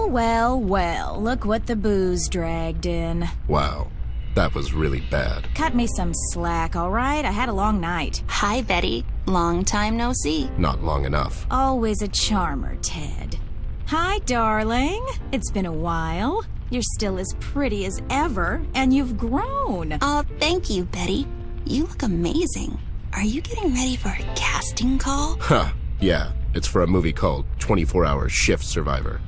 Well, well, well, look what the booze dragged in. Wow, that was really bad. Cut me some slack, all right? I had a long night. Hi, Betty. Long time no see. Not long enough. Always a charmer, Ted. Hi, darling. It's been a while. You're still as pretty as ever, and you've grown. Oh, thank you, Betty. You look amazing. Are you getting ready for a casting call? Huh, yeah. It's for a movie called 24-Hour Shift Survivor.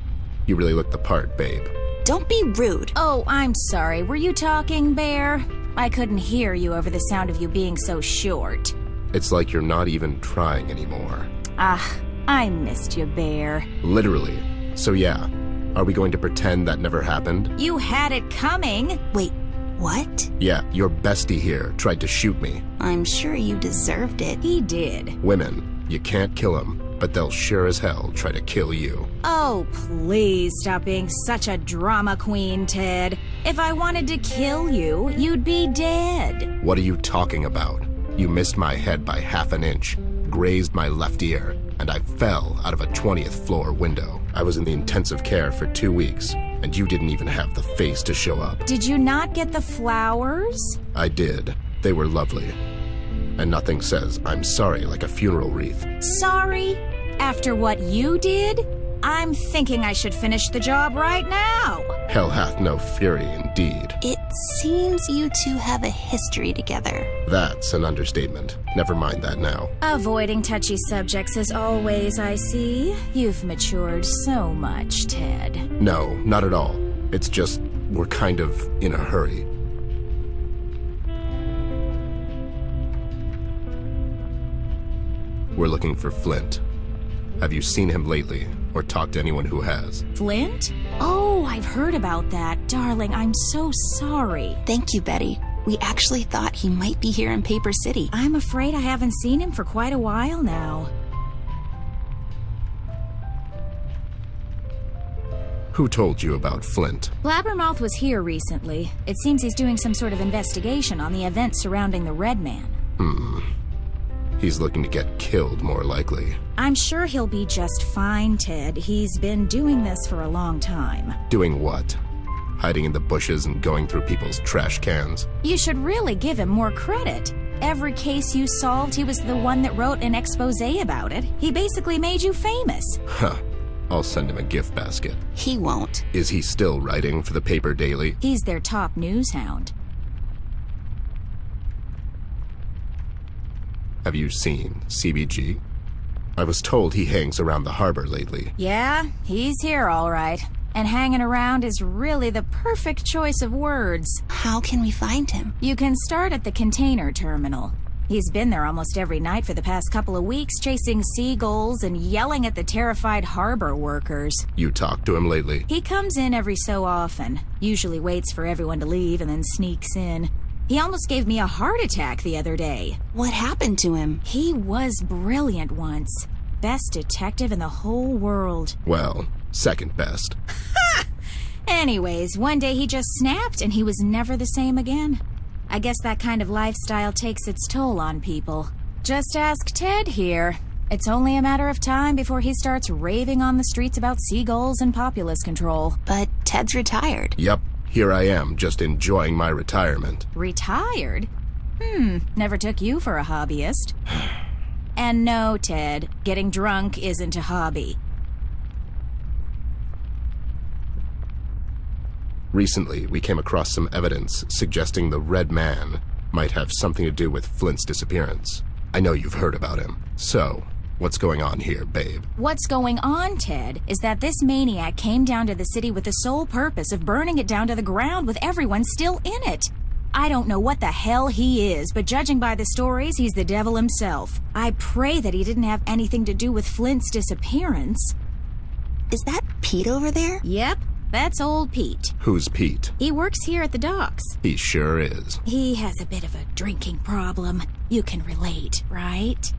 You really look the part, babe. Don't be rude. Oh, I'm sorry. Were you talking, Bear? I couldn't hear you over the sound of you being so short. It's like you're not even trying anymore. Ah, I missed you, Bear. Literally. So yeah, are we going to pretend that never happened? You had it coming. Wait, what? Yeah, your bestie here tried to shoot me. I'm sure you deserved it. He did. Women, you can't kill them, but they'll sure as hell try to kill you. Oh, please stop being such a drama queen, Ted. If I wanted to kill you, you'd be dead. What are you talking about? You missed my head by half an inch, grazed my left ear, and I fell out of a 20th floor window. I was in the intensive care for 2 weeks, and you didn't even have the face to show up. Did you not get the flowers? I did. They were lovely. And nothing says I'm sorry like a funeral wreath. Sorry? After what you did? I'm thinking I should finish the job right now. Hell hath no fury indeed. It seems you two have a history together. That's an understatement. Never mind that now. Avoiding touchy subjects as always, I see. You've matured so much, Ted. No, not at all. It's just, we're kind of in a hurry. We're looking for Flint. Have you seen him lately, or talked to anyone who has? Flint? Oh, I've heard about that. Darling, I'm so sorry. Thank you, Betty. We actually thought he might be here in Paper City. I'm afraid I haven't seen him for quite a while now. Who told you about Flint? Blabbermouth was here recently. It seems he's doing some sort of investigation on the events surrounding the Red Man. He's looking to get killed, more likely. I'm sure he'll be just fine, Ted. He's been doing this for a long time. Doing what? Hiding in the bushes and going through people's trash cans? You should really give him more credit. Every case you solved, he was the one that wrote an expose about it. He basically made you famous. Huh. I'll send him a gift basket. He won't. Is he still writing for the paper daily? He's their top news hound. Have you seen CBG? I was told he hangs around the harbor lately. Yeah, he's here all right. And hanging around is really the perfect choice of words. How can we find him? You can start at the container terminal. He's been there almost every night for the past couple of weeks, chasing seagulls and yelling at the terrified harbor workers. You talked to him lately? He comes in every so often, usually waits for everyone to leave and then sneaks in. He almost gave me a heart attack the other day. What happened to him? He was brilliant once. Best detective in the whole world. Well, second best. Anyways, one day he just snapped and he was never the same again. I guess that kind of lifestyle takes its toll on people. Just ask Ted here. It's only a matter of time before he starts raving on the streets about seagulls and populace control. But Ted's retired. Yep, here I am, just enjoying my retirement. Retired? Never took you for a hobbyist. And no, Ted, getting drunk isn't a hobby. Recently, we came across some evidence suggesting the Red Man might have something to do with Flint's disappearance. I know you've heard about him. So, what's going on here, babe? What's going on, Ted, is that this maniac came down to the city with the sole purpose of burning it down to the ground with everyone still in it. I don't know what the hell he is, but judging by the stories, he's the devil himself. I pray that he didn't have anything to do with Flint's disappearance. Is that Pete over there? Yep, that's old Pete. Who's Pete? He works here at the docks. He sure is. He has a bit of a drinking problem. You can relate, right?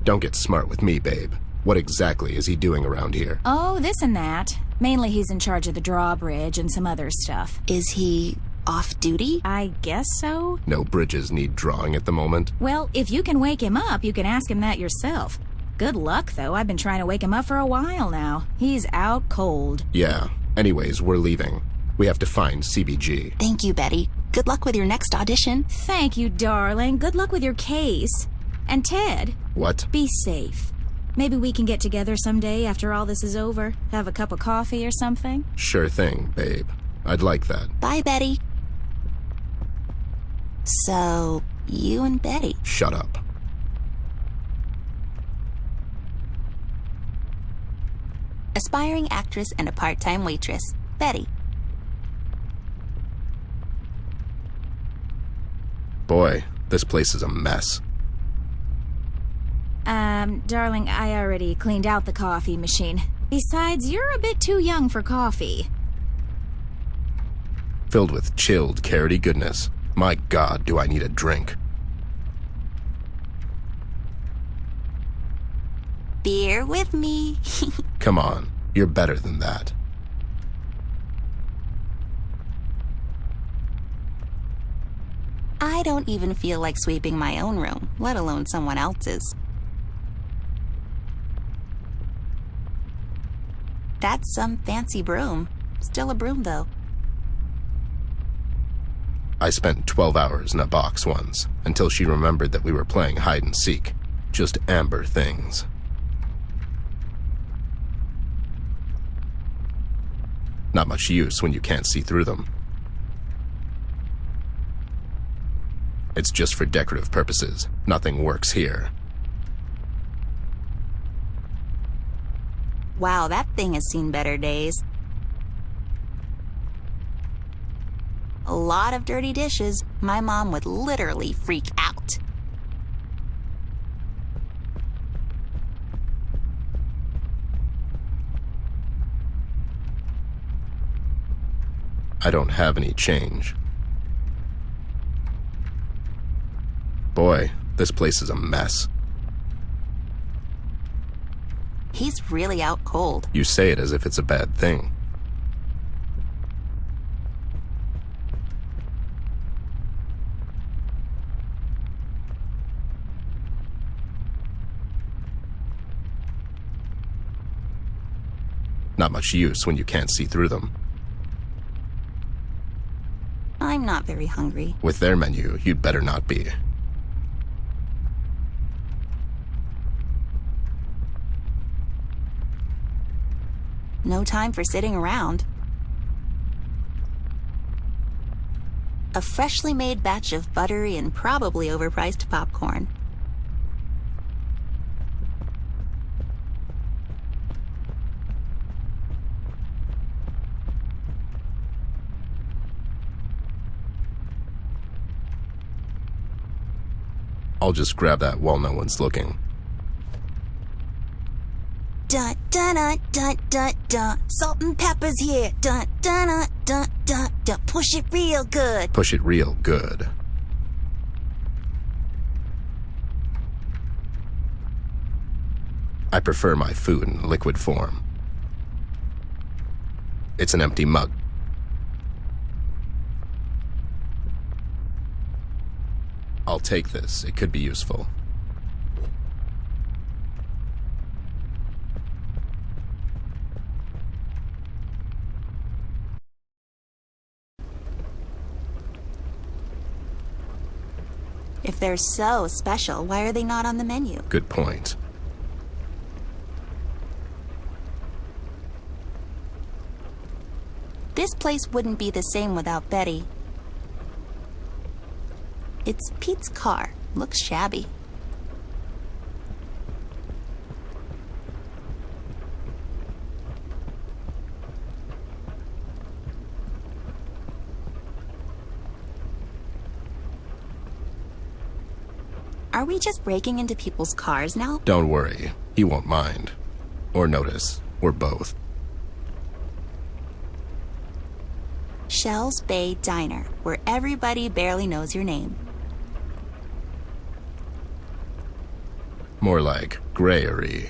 Don't get smart with me, babe. What exactly is he doing around here? Oh, this and that. Mainly he's in charge of the drawbridge and some other stuff. Is he off duty? I guess so. No bridges need drawing at the moment. Well, if you can wake him up, you can ask him that yourself. Good luck, though. I've been trying to wake him up for a while now. He's out cold. Yeah, Anyways, we're leaving. We have to find CBG. Thank you, Betty. Good luck with your next audition. Thank you, darling. Good luck with your case. And Ted, What? be safe. Maybe we can get together someday after all this is over. Have a cup of coffee or something. Sure thing, babe. I'd like that. Bye, Betty. So, you and Betty. Shut up. Aspiring actress and a part-time waitress, Betty. Boy, this place is a mess. Darling, I already cleaned out the coffee machine. Besides, you're a bit too young for coffee. Filled with chilled, carroty goodness. My God, do I need a drink. Beer with me. Come on, you're better than that. I don't even feel like sweeping my own room, let alone someone else's. That's some fancy broom. Still a broom, though. I spent 12 hours in a box once, until she remembered that we were playing hide and seek. Just amber things. Not much use when you can't see through them. It's just for decorative purposes. Nothing works here. Wow, that thing has seen better days. A lot of dirty dishes. My mom would literally freak out. I don't have any change. Boy, this place is a mess. He's really out cold. You say it as if it's a bad thing. Not much use when you can't see through them. I'm not very hungry. With their menu, you'd better not be. No time for sitting around. A freshly made batch of buttery and probably overpriced popcorn. I'll just grab that while no one's looking. Dun dun dun dun dun dun. Salt and pepper's here. Dun dun dun dun dun dun. Push it real good. Push it real good. I prefer my food in liquid form. It's an empty mug. I'll take this. It could be useful. If they're so special, why are they not on the menu? Good point. This place wouldn't be the same without Betty. It's Pete's car. Looks shabby. Are we just breaking into people's cars now? Don't worry. He won't mind. Or notice. We're both. Shell's Bay Diner, where everybody barely knows your name. More like grayery.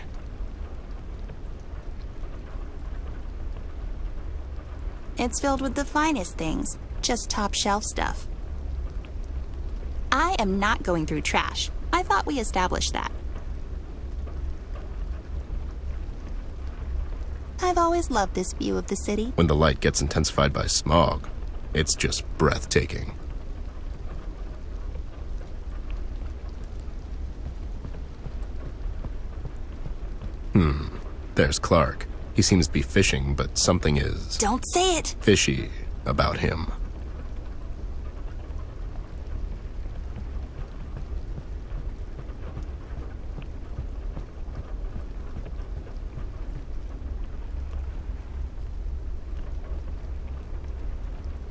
It's filled with the finest things, just top shelf stuff. I am not going through trash. I thought we established that. I've always loved this view of the city. When the light gets intensified by smog, it's just breathtaking. There's Clark. He seems to be fishing, but something is Don't say it. fishy about him.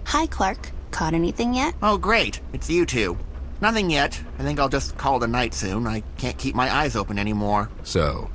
Hi, Clark. Caught anything yet? Oh, great. It's you two. Nothing yet. I think I'll just call it a night soon. I can't keep my eyes open anymore. So,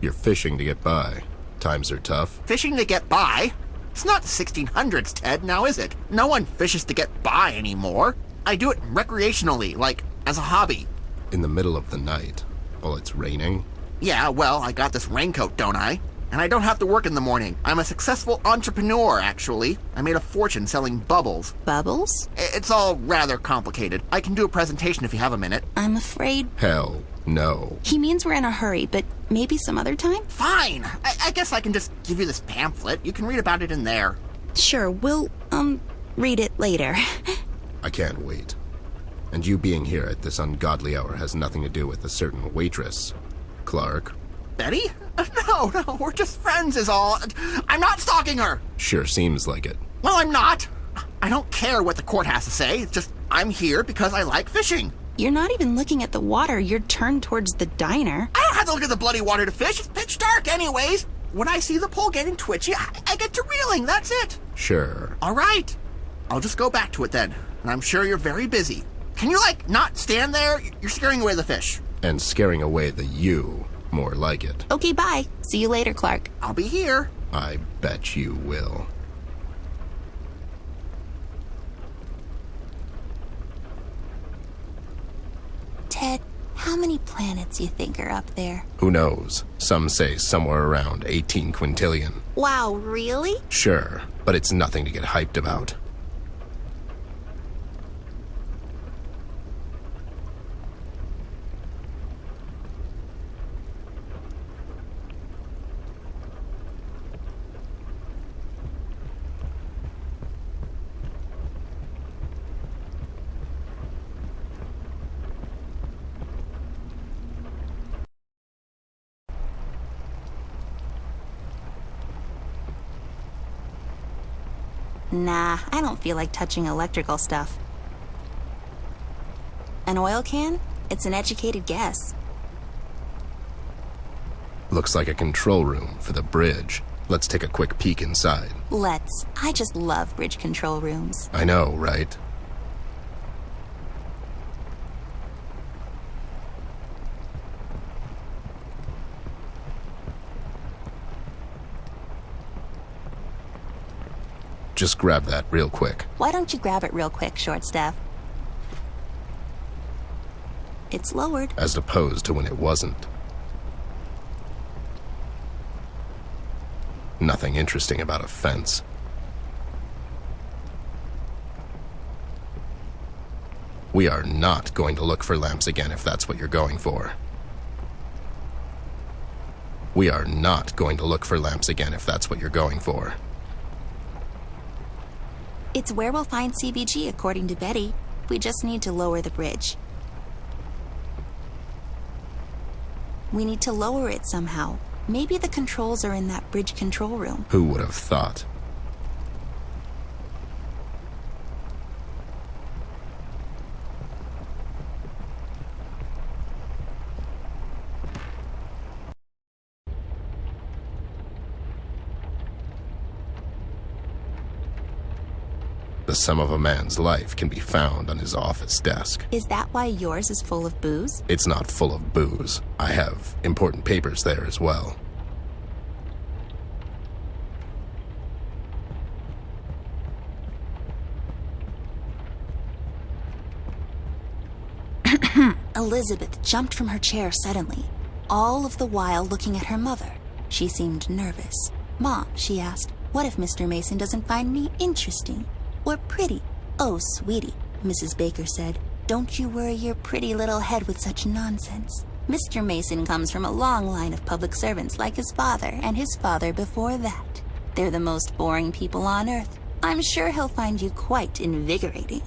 you're fishing to get by. Times are tough. Fishing to get by? It's not the 1600s, Ted, now is it? No one fishes to get by anymore. I do it recreationally, like as a hobby. In the middle of the night, while it's raining. Yeah, well, I got this raincoat, don't I? And I don't have to work in the morning. I'm a successful entrepreneur, actually. I made a fortune selling bubbles. Bubbles? It's all rather complicated. I can do a presentation if you have a minute. I'm afraid Hell no. he means we're in a hurry, but maybe some other time? Fine. I guess I can just give you this pamphlet. You can read about it in there. Sure, we'll, read it later. I can't wait. And you being here at this ungodly hour has nothing to do with a certain waitress. Clark. Betty? No, we're just friends is all. I'm not stalking her. Sure seems like it. Well, I'm not. I don't care what the court has to say. It's just I'm here because I like fishing. You're not even looking at the water. You're turned towards the diner. I don't have to look at the bloody water to fish. It's pitch dark anyways. When I see the pole getting twitchy, I get to reeling. That's it. Sure. All right. I'll just go back to it then. And I'm sure you're very busy. Can you, not stand there? You're scaring away the fish. And scaring away the you, more like it. Okay, bye. See you later, Clark. I'll be here. I bet you will. Ted, how many planets you think are up there? Who knows? Some say somewhere around 18 quintillion. Wow, really? Sure, but it's nothing to get hyped about. Nah, I don't feel like touching electrical stuff. An oil can? It's an educated guess. Looks like a control room for the bridge. Let's take a quick peek inside. Let's. I just love bridge control rooms. I know, right? Just grab that real quick. Why don't you grab it real quick, short staff? It's lowered. As opposed to when it wasn't. Nothing interesting about a fence. We are not going to look for lamps again if that's what you're going for. We are not going to look for lamps again if that's what you're going for. It's where we'll find CBG, according to Betty. We just need to lower the bridge. We need to lower it somehow. Maybe the controls are in that bridge control room. Who would have thought? The sum of a man's life can be found on his office desk. Is that why yours is full of booze? It's not full of booze. I have important papers there as well. Elizabeth jumped from her chair suddenly, all of the while looking at her mother. She seemed nervous. "Mom," she asked, "what if Mr. Mason doesn't find me interesting or pretty?" "Oh, sweetie," Mrs. Baker said, "don't you worry your pretty little head with such nonsense. Mr. Mason comes from a long line of public servants like his father and his father before that. They're the most boring people on Earth. I'm sure he'll find you quite invigorating.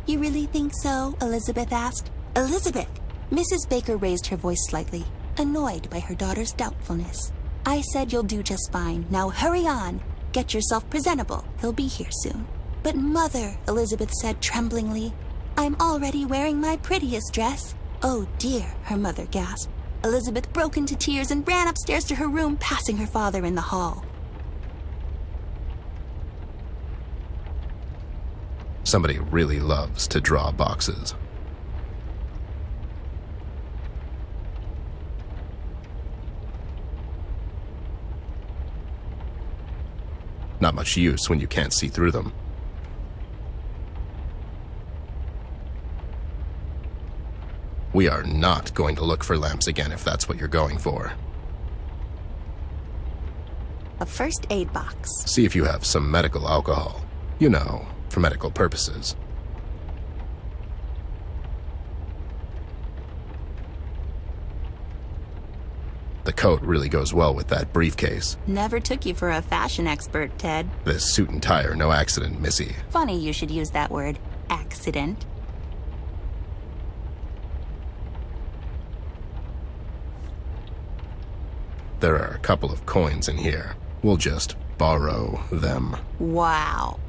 You really think so? Elizabeth asked. Elizabeth! Mrs. Baker raised her voice slightly, annoyed by her daughter's doubtfulness. I said you'll do just fine. Now hurry on. Get yourself presentable. He'll be here soon. But Mother, Elizabeth said tremblingly, I'm already wearing my prettiest dress. Oh dear, her mother gasped. Elizabeth broke into tears and ran upstairs to her room, passing her father in the hall. Somebody really loves to draw boxes. Not much use when you can't see through them. We are not going to look for lamps again if that's what you're going for. A first aid box. See if you have some medical alcohol. You know, for medical purposes. The coat really goes well with that briefcase. Never took you for a fashion expert, Ted. This suit and tie are no accident, Missy. Funny you should use that word, accident. There are a couple of coins in here. We'll just borrow them. Wow.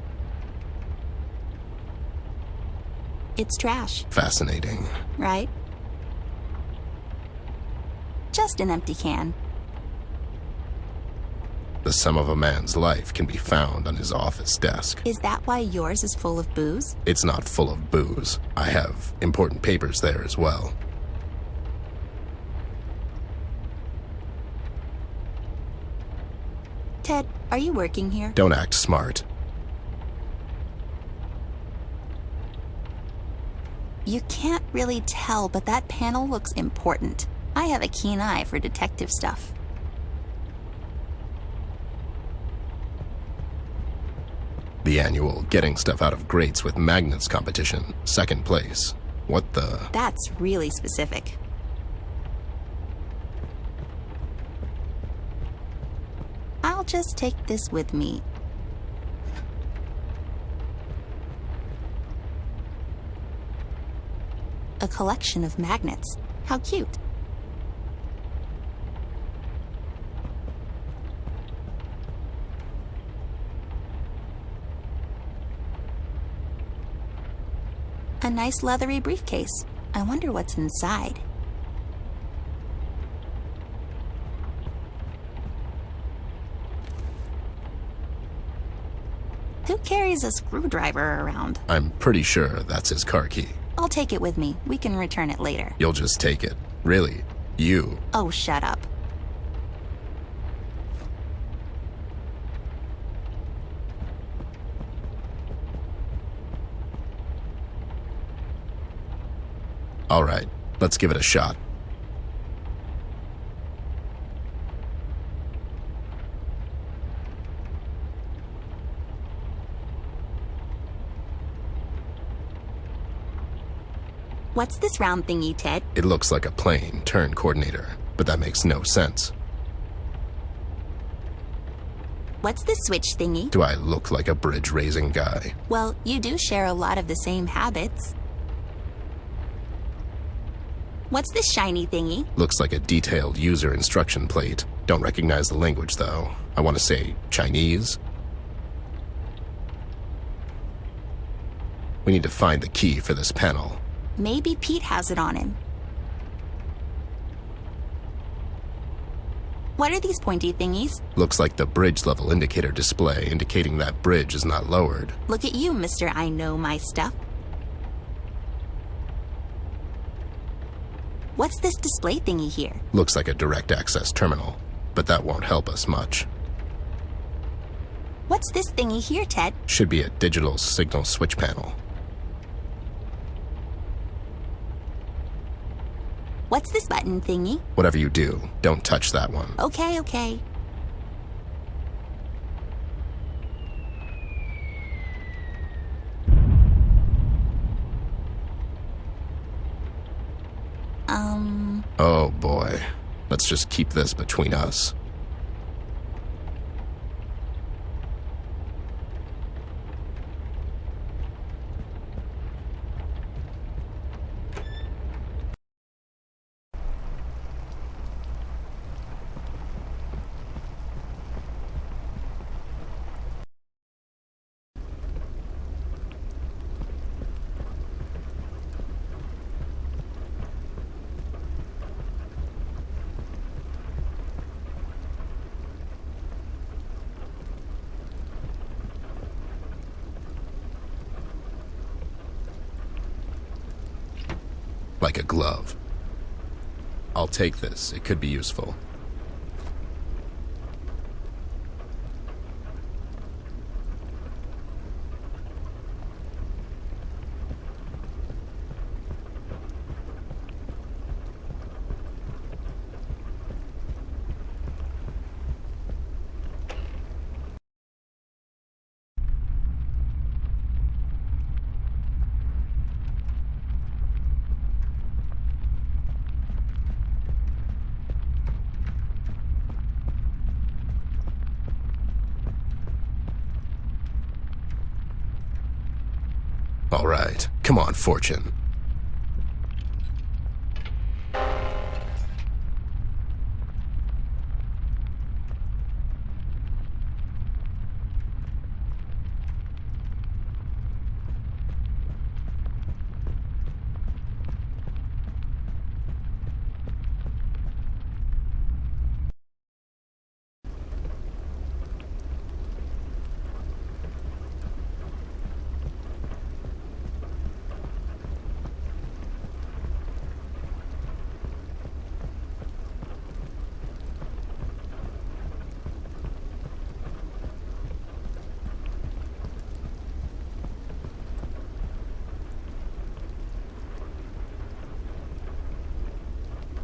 It's trash. Fascinating. Right? Just an empty can. The sum of a man's life can be found on his office desk. Is that why yours is full of booze? It's not full of booze. I have important papers there as well. Ted, are you working here? Don't act smart. You can't really tell, but that panel looks important. I have a keen eye for detective stuff. The annual Getting Stuff Out of Grates with Magnets competition. 2nd place. What the? That's really specific. I'll just take this with me. A collection of magnets. How cute. A nice leathery briefcase. I wonder what's inside. Who carries a screwdriver around? I'm pretty sure that's his car key. I'll take it with me. We can return it later. You'll just take it. Really? You? Oh, shut up. All right, let's give it a shot. What's this round thingy, Ted? It looks like a plane turn coordinator, but that makes no sense. What's this switch thingy? Do I look like a bridge-raising guy? Well, you do share a lot of the same habits. What's this shiny thingy? Looks like a detailed user instruction plate. Don't recognize the language, though. I want to say Chinese. We need to find the key for this panel. Maybe Pete has it on him. What are these pointy thingies? Looks like the bridge level indicator display indicating that bridge is not lowered. Look at you, Mr. I Know My Stuff. What's this display thingy here? Looks like a direct access terminal, but that won't help us much. What's this thingy here, Ted? Should be a digital signal switch panel. What's this button thingy? Whatever you do, don't touch that one. Okay, okay. Oh, Oh boy. Let's just keep this between us. Like a glove. I'll take this. It could be useful. All right, come on, Fortune.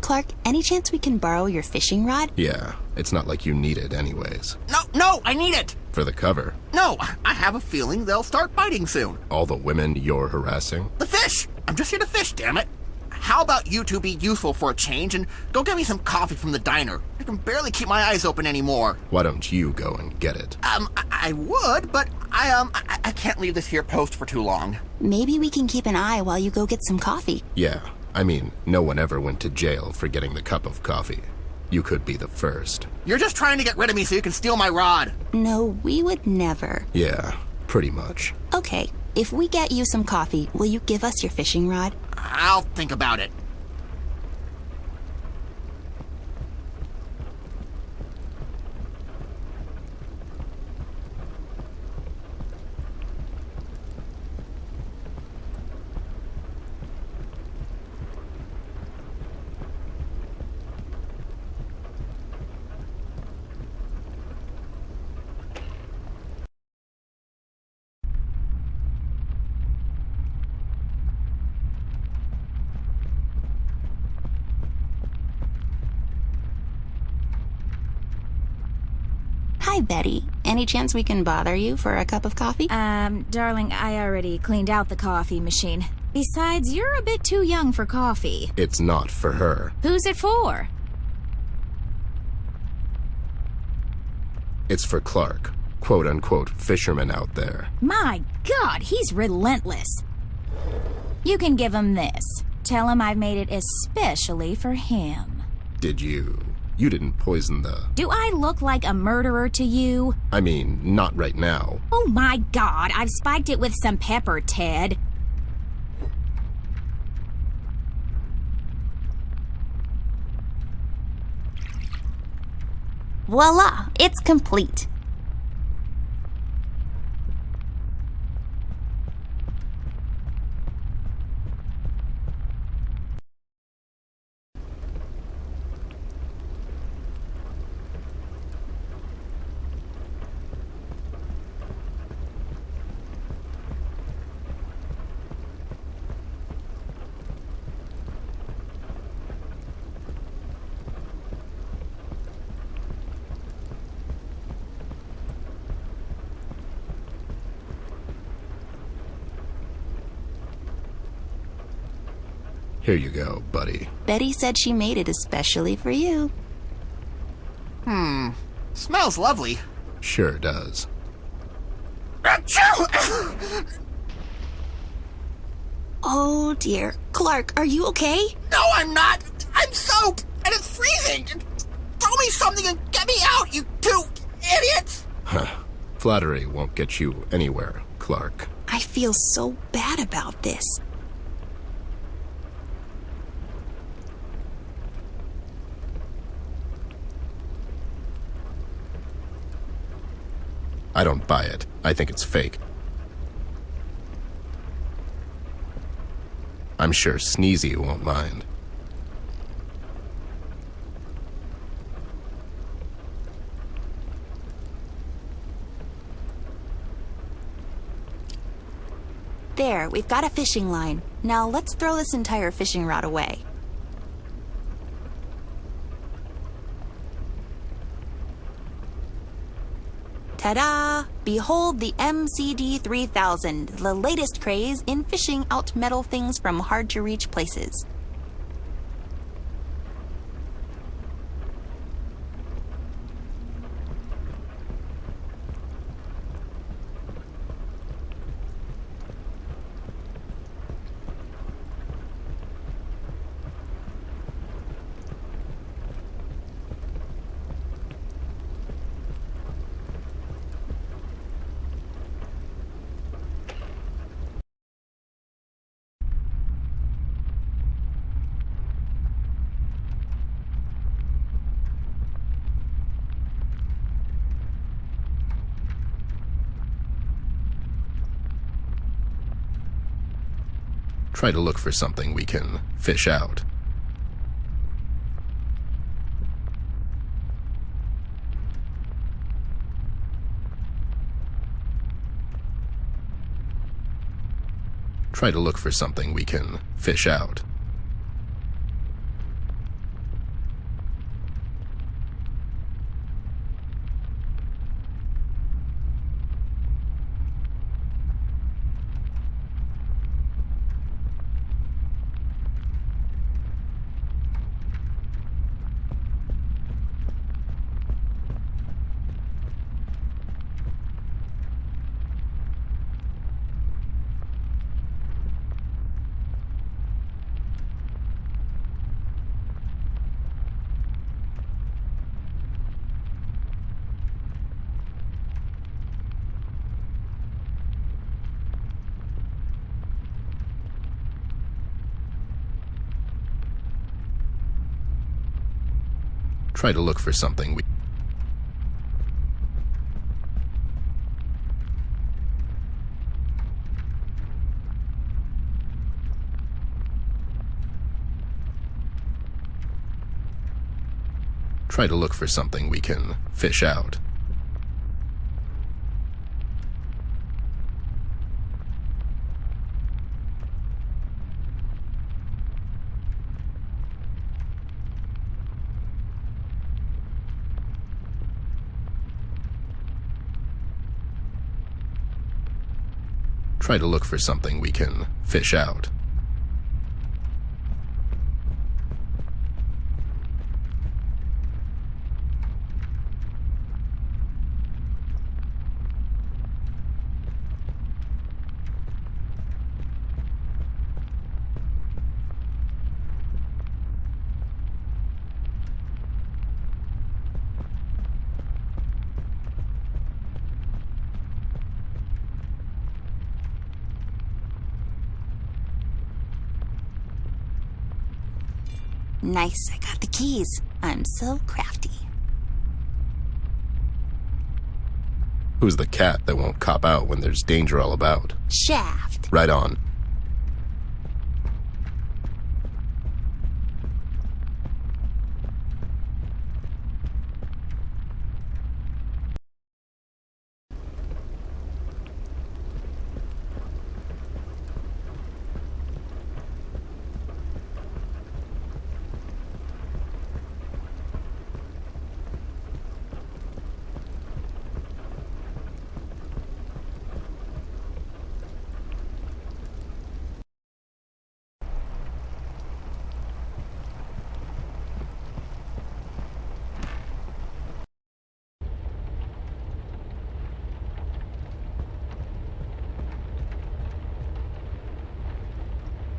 Clark, any chance we can borrow your fishing rod? Yeah, it's not like you need it anyways. No, I need it! For the cover. No, I have a feeling they'll start biting soon. All the women you're harassing? The fish! I'm just here to fish, damn it. How about you two be useful for a change and go get me some coffee from the diner? I can barely keep my eyes open anymore. Why don't you go and get it? I would, but I can't leave this here post for too long. Maybe we can keep an eye while you go get some coffee. Yeah, I mean, no one ever went to jail for getting the cup of coffee. You could be the first. You're just trying to get rid of me so you can steal my rod. No, we would never. Yeah, pretty much. Okay, if we get you some coffee, will you give us your fishing rod? I'll think about it. Hi, Betty. Any chance we can bother you for a cup of coffee? Darling, I already cleaned out the coffee machine. Besides, you're a bit too young for coffee. It's not for her. Who's it for? It's for Clark, quote-unquote fisherman out there. My God, he's relentless. You can give him this. Tell him I've made it especially for him. Did you? You didn't poison the... Do I look like a murderer to you? I mean, not right now. Oh my God, I've spiked it with some pepper, Ted. Voila! It's complete. Here you go, buddy. Betty said she made it especially for you. Smells lovely. Sure does. Achoo! Oh dear. Clark, are you okay? No, I'm not. I'm soaked, and it's freezing. Throw me something and get me out, you two idiots! Flattery won't get you anywhere, Clark. I feel so bad about this. I don't buy it. I think it's fake. I'm sure Sneezy won't mind. There, we've got a fishing line. Now let's throw this entire fishing rod away. Ta-da! Behold the MCD 3000, the latest craze in fishing out metal things from hard-to-reach places. Try to look for something we can fish out. Try to look for something we can fish out. Try to look for something we... Try to look for something we can fish out. Try to look for something we can fish out. Nice, I got the keys. I'm so crafty. Who's the cat that won't cop out when there's danger all about? Shaft. Right on.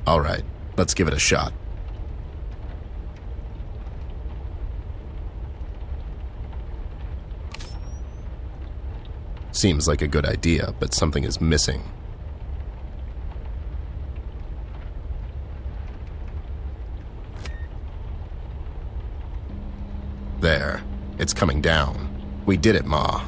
All right, let's give it a shot. Seems like a good idea, but something is missing. There. It's coming down. We did it, Ma.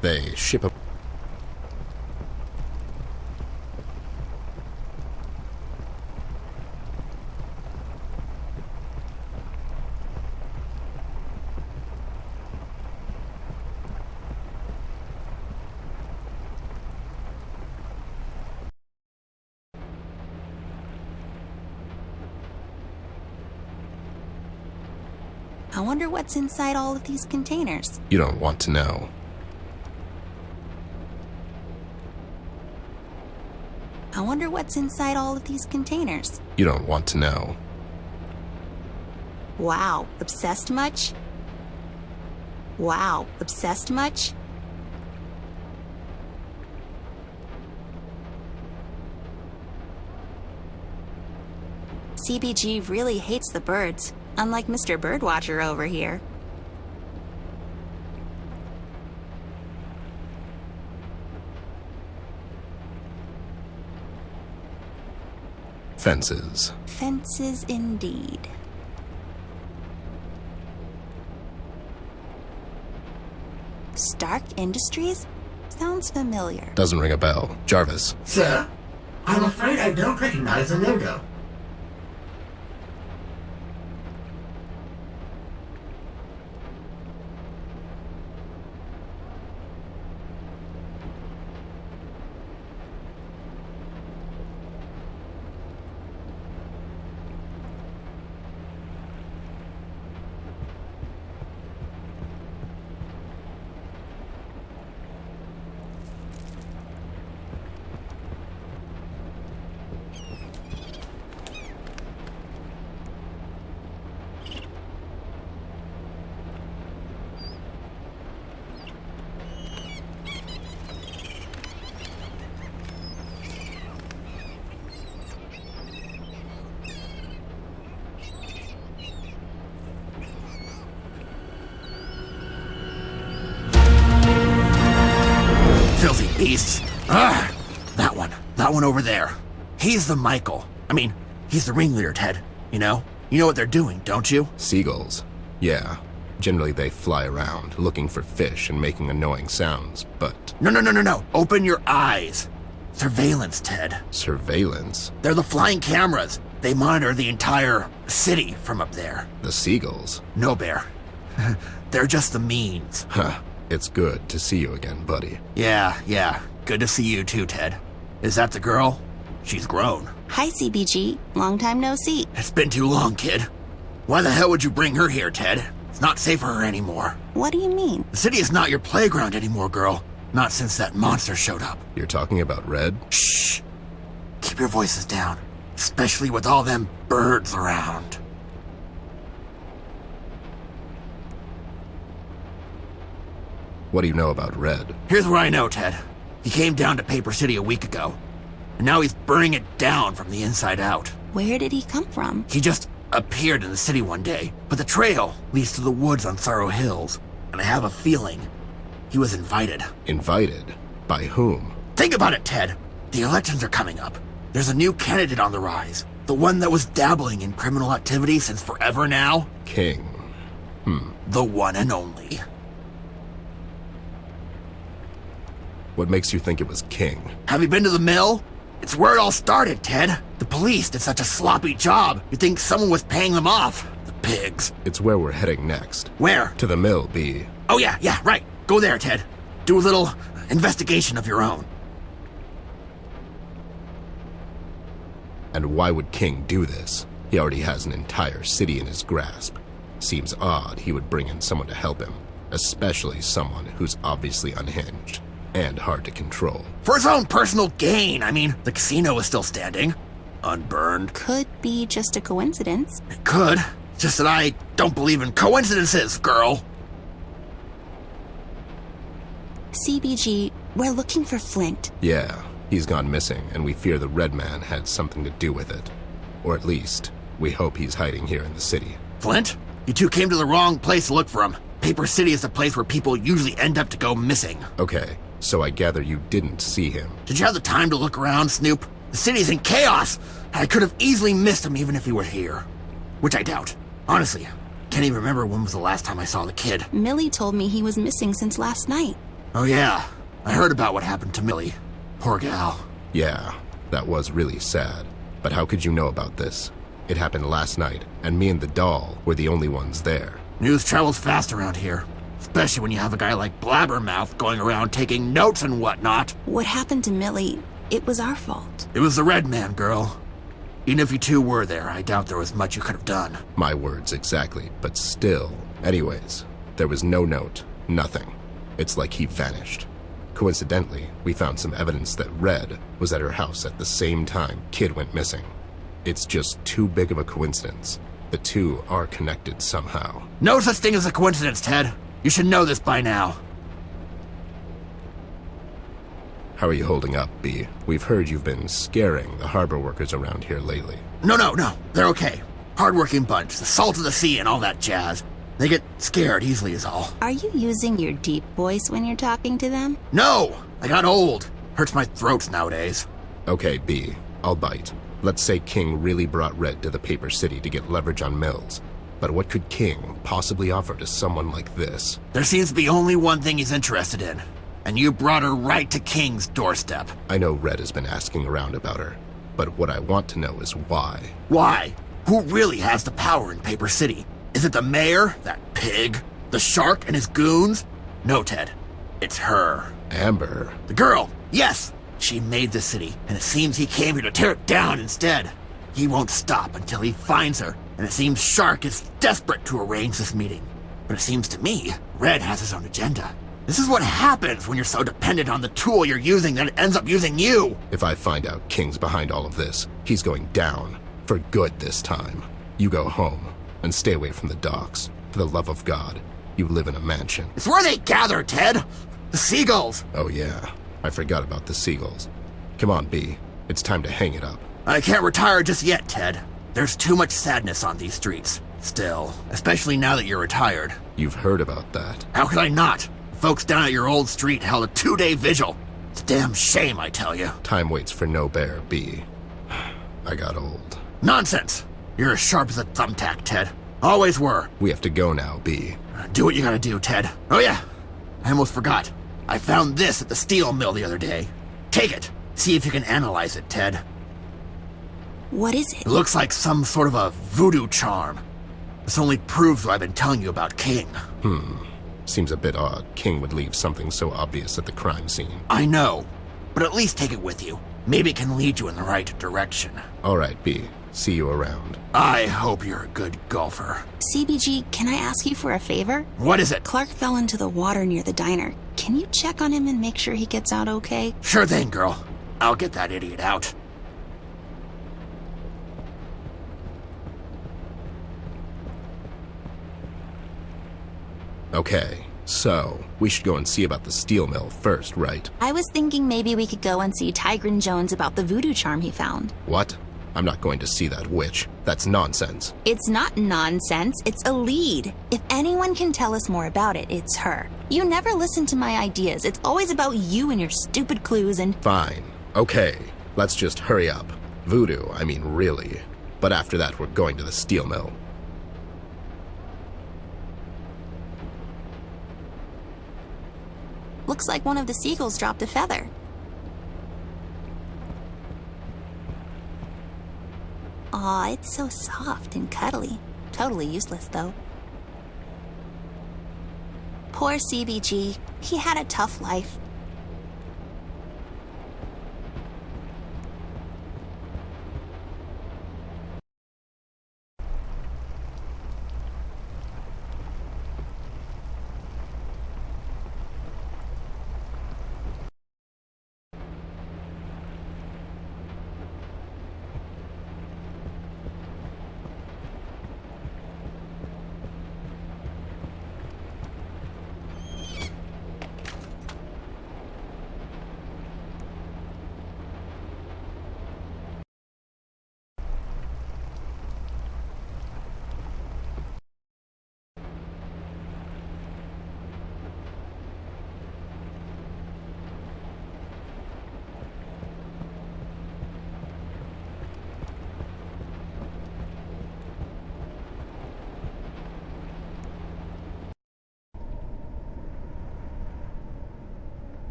They ship a... I wonder what's inside all of these containers. You don't want to know. I wonder what's inside all of these containers. You don't want to know. Wow, obsessed much? Wow, obsessed much? CBG really hates the birds, unlike Mr. Birdwatcher over here. Fences. Fences indeed. Stark Industries? Sounds familiar. Doesn't ring a bell. Jarvis. Sir, I'm afraid I don't recognize the logo. Filthy beasts. Ugh! That one over there. He's the Michael. I mean, he's the ringleader, Ted. You know? You know what they're doing, don't you? Seagulls. Yeah. Generally they fly around, looking for fish and making annoying sounds, but... No. Open your eyes. Surveillance, Ted. Surveillance? They're the flying cameras. They monitor the entire city from up there. The seagulls? No, Bear. They're just the means. Huh. It's good to see you again, buddy. Yeah. Good to see you too, Ted. Is that the girl? She's grown. Hi, CBG. Long time no see. It's been too long, kid. Why the hell would you bring her here, Ted? It's not safe for her anymore. What do you mean? The city is not your playground anymore, girl. Not since that monster showed up. You're talking about Red? Shh. Keep your voices down. Especially with all them birds around. What do you know about Red? Here's what I know, Ted. He came down to Paper City a week ago. And now he's burning it down from the inside out. Where did he come from? He just appeared in the city one day. But the trail leads to the woods on Sorrow Hills. And I have a feeling he was invited. Invited? By whom? Think about it, Ted. The elections are coming up. There's a new candidate on the rise. The one that was dabbling in criminal activity since forever now. King. The one and only. What makes you think it was King? Have you been to the mill? It's where it all started, Ted. The police did such a sloppy job. You'd think someone was paying them off. The pigs. It's where we're heading next. Where? To the mill, B. Oh yeah, right. Go there, Ted. Do a little investigation of your own. And why would King do this? He already has an entire city in his grasp. Seems odd he would bring in someone to help him, especially someone who's obviously unhinged. and hard to control. For his own personal gain. I mean, the casino is still standing. Unburned. Could be just a coincidence. It could. Just that I don't believe in coincidences, girl. CBG, we're looking for Flint. Yeah, he's gone missing, and we fear the Red Man had something to do with it. Or at least, we hope he's hiding here in the city. Flint? You two came to the wrong place to look for him. Paper City is the place where people usually end up to go missing. Okay, so I gather you didn't see him. Did you have the time to look around, Snoop? The city's in chaos! I could have easily missed him even if he were here. Which I doubt. Honestly, can't even remember when was the last time I saw the kid. Millie told me he was missing since last night. Oh yeah, I heard about what happened to Millie. Poor gal. Yeah, that was really sad. But how could you know about this? It happened last night, and me and the doll were the only ones there. News travels fast around here. Especially when you have a guy like Blabbermouth going around taking notes and whatnot. What happened to Millie, it was our fault. It was the Red Man, girl. Even if you two were there, I doubt there was much you could have done. My words exactly, but still. Anyways, there was no note, nothing. It's like he vanished. Coincidentally, we found some evidence that Red was at her house at the same time Kid went missing. It's just too big of a coincidence. The two are connected somehow. No such thing as a coincidence, Ted. You should know this by now. How are you holding up, B? We've heard you've been scaring the harbor workers around here lately. No, they're okay. Hardworking bunch, the salt of the sea and all that jazz. They get scared easily is all. Are you using your deep voice when you're talking to them? No! I got old. Hurts my throat nowadays. Okay, B, I'll bite. Let's say King really brought Red to the Paper City to get leverage on Mills. But what could King possibly offer to someone like this? There seems to be only one thing he's interested in. And you brought her right to King's doorstep. I know Red has been asking around about her, but what I want to know is why. Why? Who really has the power in Paper City? Is it the mayor, that pig, the shark and his goons? No, Ted. It's her. Amber. The girl, yes! She made the city, and it seems he came here to tear it down instead. He won't stop until he finds her, and it seems Shark is desperate to arrange this meeting. But it seems to me, Red has his own agenda. This is what happens when you're so dependent on the tool you're using that it ends up using you! If I find out King's behind all of this, he's going down. For good this time. You go home, and stay away from the docks. For the love of God, you live in a mansion. It's where they gather, Ted! The seagulls! Oh yeah, I forgot about the seagulls. Come on, B. It's time to hang it up. I can't retire just yet, Ted. There's too much sadness on these streets. Still, especially now that you're retired. You've heard about that. How could I not? Folks down at your old street held a 2-day vigil. It's a damn shame, I tell you. Time waits for no bear, B. I got old. Nonsense! You're as sharp as a thumbtack, Ted. Always were. We have to go now, B. Do what you gotta do, Ted. Oh yeah, I almost forgot. I found this at the steel mill the other day. Take it. See if you can analyze it, Ted. What is it? It looks like some sort of a voodoo charm. This only proves what I've been telling you about King. Seems a bit odd King would leave something so obvious at the crime scene. I know, but at least take it with you. Maybe it can lead you in the right direction. All right, B. See you around. I hope you're a good golfer. CBG, can I ask you for a favor? What is it? Clark fell into the water near the diner. Can you check on him and make sure he gets out okay? Sure thing, girl. I'll get that idiot out. Okay, so we should go and see about the steel mill first, right? I was thinking maybe we could go and see Tigran Jones about the voodoo charm he found. What? I'm not going to see that witch. That's nonsense. It's not nonsense, it's a lead. If anyone can tell us more about it, it's her. You never listen to my ideas. It's always about you and your stupid clues and... Fine. Okay, let's just hurry up. Voodoo, I mean really. But after that, we're going to the steel mill. Looks like one of the seagulls dropped a feather. Aw, it's so soft and cuddly. Totally useless, though. Poor CBG. He had a tough life.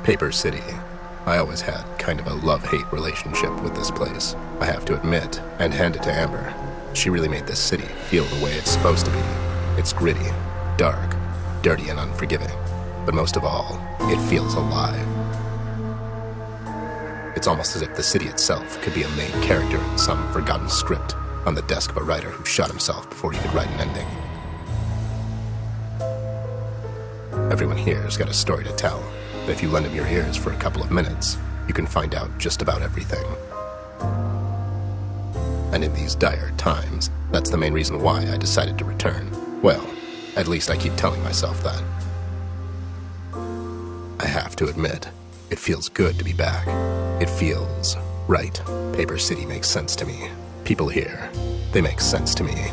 Paper City. I always had kind of a love-hate relationship with this place, I have to admit, and hand it to Amber. She really made this city feel the way it's supposed to be. It's gritty, dark, dirty, and unforgiving. But most of all, it feels alive. It's almost as if the city itself could be a main character in some forgotten script on the desk of a writer who shot himself before he could write an ending. Everyone here's got a story to tell, and if you lend him your ears for a couple of minutes, you can find out just about everything. And in these dire times, that's the main reason why I decided to return. Well, at least I keep telling myself that. I have to admit, it feels good to be back. It feels right. Paper City makes sense to me. People here, they make sense to me.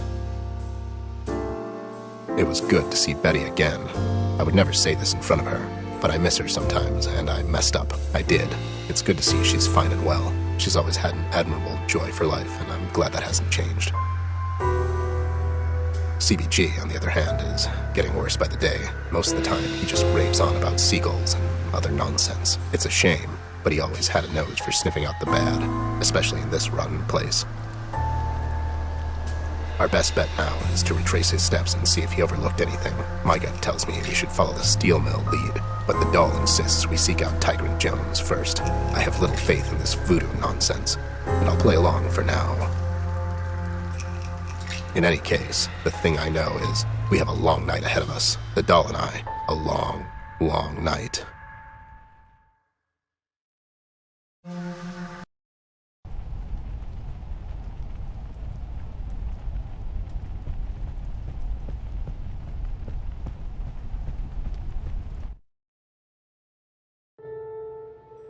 It was good to see Betty again. I would never say this in front of her, but I miss her sometimes, and I messed up. I did. It's good to see she's fine and well. She's always had an admirable joy for life, and I'm glad that hasn't changed. CBG, on the other hand, is getting worse by the day. Most of the time, he just raves on about seagulls and other nonsense. It's a shame, but he always had a nose for sniffing out the bad, especially in this rotten place. Our best bet now is to retrace his steps and see if he overlooked anything. My gut tells me we should follow the steel mill lead, but the doll insists we seek out Tigran Jones first. I have little faith in this voodoo nonsense, and I'll play along for now. In any case, the thing I know is we have a long night ahead of us. The doll and I. A long, long night.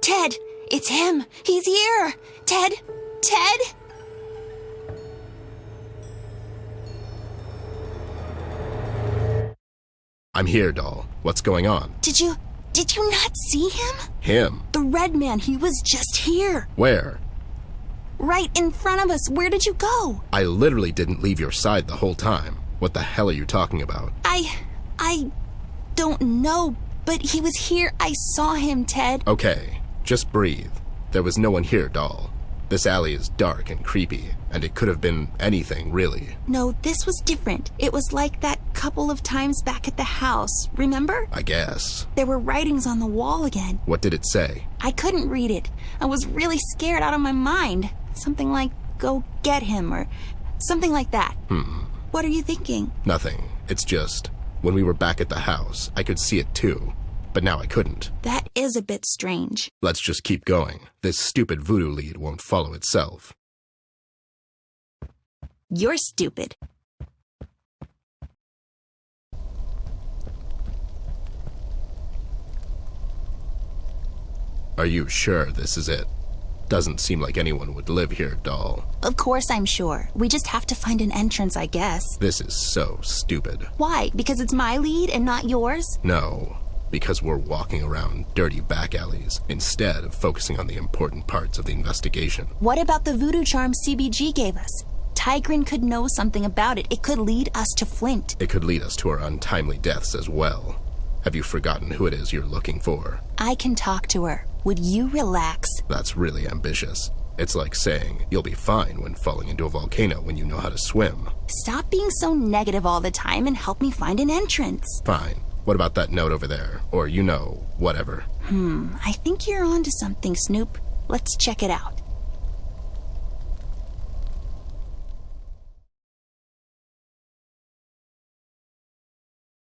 Ted! It's him! He's here! Ted! Ted! I'm here, doll. What's going on? Did you not see him? Him? The red man, he was just here. Where? Right in front of us. Where did you go? I literally didn't leave your side the whole time. What the hell are you talking about? I don't know, but he was here. I saw him, Ted. Okay, just breathe. There was no one here, doll. This alley is dark and creepy, and it could have been anything, really. No, this was different. It was like that couple of times back at the house, remember? I guess. There were writings on the wall again. What did it say? I couldn't read it. I was really scared out of my mind. Something like, go get him, or something like that. What are you thinking? Nothing. It's just, when we were back at the house, I could see it too. But now I couldn't. That is a bit strange. Let's just keep going. This stupid voodoo lead won't follow itself. You're stupid. Are you sure this is it? Doesn't seem like anyone would live here, doll. Of course I'm sure. We just have to find an entrance, I guess. This is so stupid. Why? Because it's my lead and not yours? No, because we're walking around dirty back alleys instead of focusing on the important parts of the investigation. What about the voodoo charm CBG gave us? Tigran could know something about it. It could lead us to Flint. It could lead us to our untimely deaths as well. Have you forgotten who it is you're looking for? I can talk to her. Would you relax? That's really ambitious. It's like saying you'll be fine when falling into a volcano when you know how to swim. Stop being so negative all the time and help me find an entrance. Fine. What about that note over there? Or, whatever. I think you're onto something, Snoop. Let's check it out.